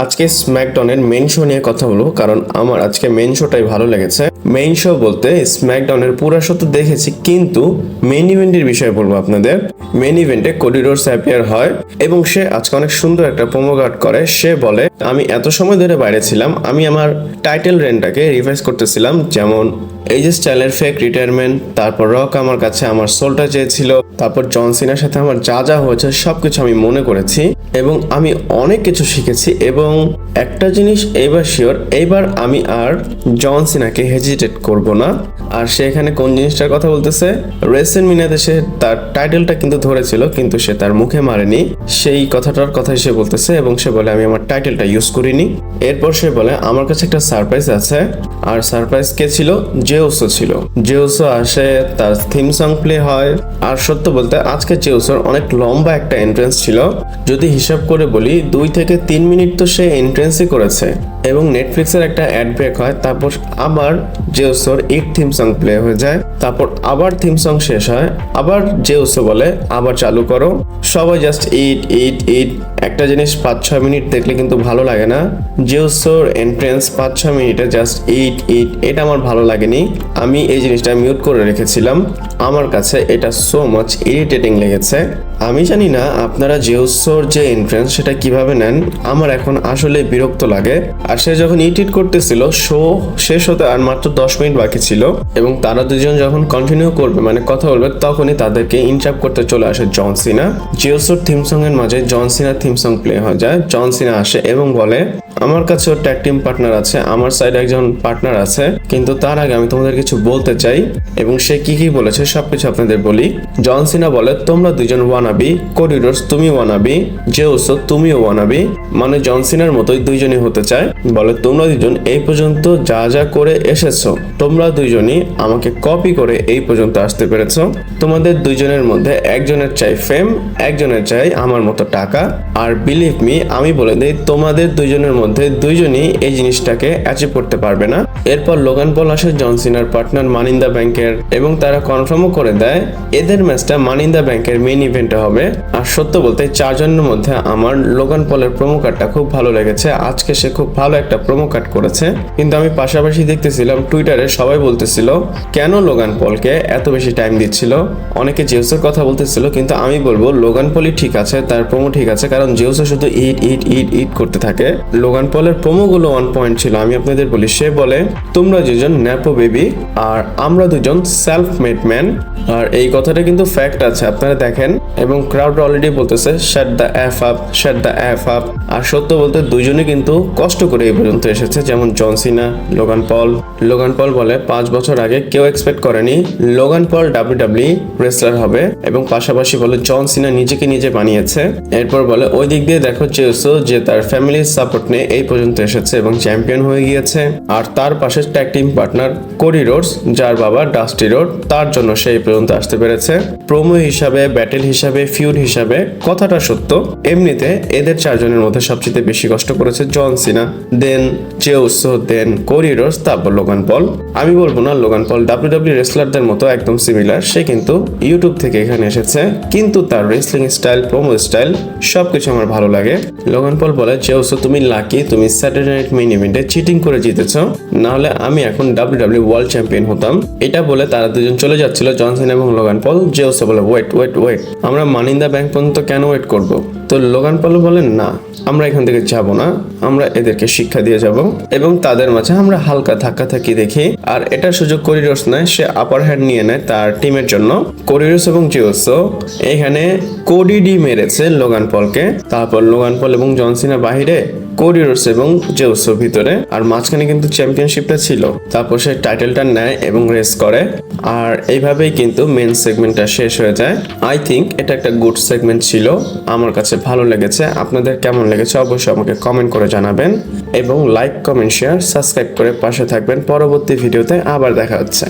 আজকে স্ম্যাকডাউনের main show নিয়ে কথা বলবো, কারণ আমার আজকে মেইন শোটাই ভালো লেগেছে। মেইন শো বলতে স্ম্যাকডাউনের পুরো শো তো দেখেছি, কিন্তু মেইন ইভেন্টের বিষয়ে বলবো আপনাদের। মেইন ইভেন্টে কোডি রোডস অ্যাপিয়ার হয় এবং সে আজকে অনেক সুন্দর একটা প্রোমো কাট করে। সে বলে, আমি এত সময় ধরে বাইরে ছিলাম, আমি আমার টাইটেল রেনটাকে রিভাইজ করতেছিলাম, যেমন এই যে স্টাইলের ফেক রিটায়ারমেন্ট, তারপর রক আমার কাছে আমার সোলটা চেয়েছিল, তারপর জন সিনার সাথে আমার যা যা হয়েছে সবকিছু আমি মনে করেছি এবং আমি অনেক কিছু শিখেছি। এবং একটা জিনিস এইবার শিওর, এইবার আমি আর জন সিনাকে হেজিটেট করব না। আর সে এখানে কোন জিনিসটার কথা বলতেছে, রেসেলমেনিয়াতে সে তার টাইটেলটা কিন্তু ধরেছিল, কিন্তু সে তার মুখে মারেনি, সেই কথাটার কথাই সে বলতেছে। এবং সে বলে, আমি আমার টাইটেলটা ইউজ করিনি। এরপর সে বলে, আমার কাছে একটা সারপ্রাইজ আছে। আর সারপ্রাইজ কে ছিল? জেউসো ছিল। জেউসো আসে, তার থিম সং প্লে হয়। আর সত্য বলতে আজকে জেউসোর অনেক লম্বা একটা এন্ট্রেন্স ছিল। যদি হিসাব করে বলি 2 থেকে 3 মিনিট তো সে এন্ট্রেন্সই করেছে। এবং নেটফ্লিক্সের একটা অ্যাড ব্রেক হয়, তারপর আবার জেউসোর ইট থিম সং প্লে হয়ে যায়, তারপর আবার থিম সং শেষ হয়, আবার জেউসো বলে আবার চালু করো। সবাই জাস্ট ইট ইট ইট। একটা জিনিস 5-6 মিনিট দেখলে কিন্তু ভালো লাগে না। জেউসোর এন্ট্রেন্স 5-6 মিনিটে জাস্ট ইট ইট, এটা আমার ভালো লাগেনি। আমি এই জিনিসটা মিউট করে রেখেছিলাম। আমার কাছে এটা সো মাচ ইরিটেটিং লেগেছে। আমি জানি না আপনারা জেউসোর যে এন্ট্রেন্স সেটা কিভাবে নেন, আমার এখন আসলে বিরক্ত লাগে। আর সে যখন ইট করতেছিল, শো শেষ হতে আর মাত্র 10 মিনিট বাকি ছিল, এবং তারা দুজন যখন কন্টিনিউ করবে মানে কথা বলবে, তখনই তাদেরকে ইন্টারাপ্ট করতে চলে আসে জন সিনা। জেউসোর থিম সং এর মাঝে জন সিনার থিম সং প্লে হয়ে যায়। জন সিনা আসে এবং বলে, আমার কাছেও ট্যাগ টিম পার্টনার আছে, আমার সাইডে একজন পার্টনার আছে, কিন্তু তার আগে আমি তোমাদের কিছু বলতে চাই। এবং সে কি কি বলেছে সবকিছু আপনাদের বলি। জন সিনা বলে, তোমরা দুজন ওয়ানাবি, কোডি রোডস তুমি ওয়ানাবি, জেউসো তুমিও ওয়ানাবি, মানে জন সিনার মতোই দুইজনই হতে চায়। বলে, তোমরা দুজন এই পর্যন্ত যা যা করে এসেছো, তোমরা দুইজনই আমাকে কপি করে এই পর্যন্ত আসতে পেরেছো। তোমাদের দুইজনের মধ্যে একজনের চাই ফেম, একজনের চাই আমার মতো টাকা। আর বিলিভ মি, আমি বলে দিই, তোমাদের দুইজনের মধ্যে দুইজনই এই জিনিসটাকে অ্যাচিভ করতে পারবে না। এরপর লোগান পল আসে, জন সিনার পার্টনার মানি ইন দ্য ব্যাংকের, এবং তারা কনফার্মও করে দেয় এদের ম্যাচটা মানি ইন দ্য ব্যাংকের মেইন ইভেন্টে হবে। আর সত্য বলতে 4 জনের মধ্যে আমার লোগান পলের প্রোমো কার্ডটা খুব ভালো লেগেছে। আজকে সে খুব ভালো একটা প্রোমো কার্ড করেছে। কিন্তু আমি পাশাপাশি দেখতেছিলাম টুইটারে সবাই বলতেছিল কেন লোগান পলকে এত বেশি টাইম দিচ্ছিল। অনেকে জেউসের কথা বলতেছিল, কিন্তু আমি বলবো লোগান পলই ঠিক আছে, তার প্রোমো ঠিক আছে, কারণ জেউসো শুধু ইট ইট ইট ইট করতে থাকে। লোগান পলের প্রোমোগুলো অন পয়েন্ট ছিল। আমি আপনাদের বলি, সে বলে, তোমরা দুজন ন্যাপো বেবি আর আমরা দুজন সেলফ মেড ম্যান। আর এই কথাটা কিন্তু ফ্যাক্ট আছে, আপনারা দেখেন। এবং ক্রাউড অলরেডি বলতেছে shut the F up, shut the F up. আর সত্য বলতে দুইজনে কিন্তু কষ্ট করে এই পর্যন্ত এসেছে, যেমন জন সিনা, লোগান পল। লোগান পল বলে 5 বছর আগে কেউ এক্সপেক্ট করেনি লোগান পল ডাব্লিউডাব্লিউই রেসলার হবে, এবং পাশাপাশি বলে জন সিনা নিজেকে নিজে বানিয়েছে। এরপর বলে, ওই দিক দিয়ে দেখো জেউসো, যে তার ফ্যামিলির সাপোর্ট নিয়ে এই পর্যন্ত এসেছে এবং চ্যাম্পিয়ন হয়ে গিয়েছে। আর তার পাশে tag team partner Cody Rhodes, যার বাবা ডাস্টি রোড, তার জন্য সে এই পর্যন্ত আসতে পেরেছে। প্রোমো হিসাবে, ব্যাটেল হিসাবে, ফিউড হিসাবে কথাটা সত্য। এমনিতে এদের 4 জনের মধ্যে সবচেয়ে বেশি কষ্ট করেছে জন সিনা, দেন জেউসো, দেন কোডি রোডস, তারপর লোগান পল। আমি বলবো না লোগান পল ডাব্লিউডাব্লিউ রেসলারদের মতো একদম সিমিলার, সে কিন্তু ইউটিউব থেকে এখানে এসেছে, কিন্তু তার রেসলিং স্টাইল, প্রোমো স্টাইল সবকিছু আমার ভালো লাগে। লোগান পল বলে, জেউসো তুমি লাকি, তুমি স্যাটারডে নাইট মেইন ইভেন্টে চিটিং করে জিতেছো, না হলে আমি এখন ডাব্লিউডাব্লিউ ওয়ার্ল্ড চ্যাম্পিয়ন হতাম। এটা বলে তারা দুজন চলে যাচ্ছিল, জন সিনা এবং লোগান পল। জেউসো বলে, ওয়েট ওয়েট ওয়েট, আমরা মানি ইন দ্য ব্যাংক পর্যন্ত কেন ওয়েট করব? তো লোগান পল বলেন, না, আমরা এখান থেকে যাব না, আমরা এদেরকে শিক্ষা দিয়ে যাব। এবং তাদের মাঝে আমরা হালকা ধাক্কাধাক্কি দেখি। আর এটার সুযোগ কোডি রোডস নেয়, সে আপার হ্যান্ড নিয়ে নেয় তার টিমের জন্য। কোডি রোডস এবং জেউসো এখানে কোডি ডি মেরেছে লোগান পলকে। তারপর লোগান পল এবং জন সিনা বাহিরে, কোডি রোডস এবং জেউসো ভিতরে, আর মাঝখানে কিন্তু চ্যাম্পিয়নশিপটা ছিল। তারপর সে টাইটেলটা নেয় এবং রেস করে। আর এইভাবেই কিন্তু মেন সেগমেন্টটা শেষ হয়ে যায়। আই থিঙ্ক এটা একটা গুড সেগমেন্ট ছিল, আমার কাছে ভালো লেগেছে। আপনাদের কেমন লেগেছে অবশ্যই আমাকে কমেন্ট করে জানাবেন, এবং লাইক, কমেন্ট, শেয়ার, সাবস্ক্রাইব করে পাশে থাকবেন। পরবর্তী ভিডিওতে আবার দেখা হচ্ছে।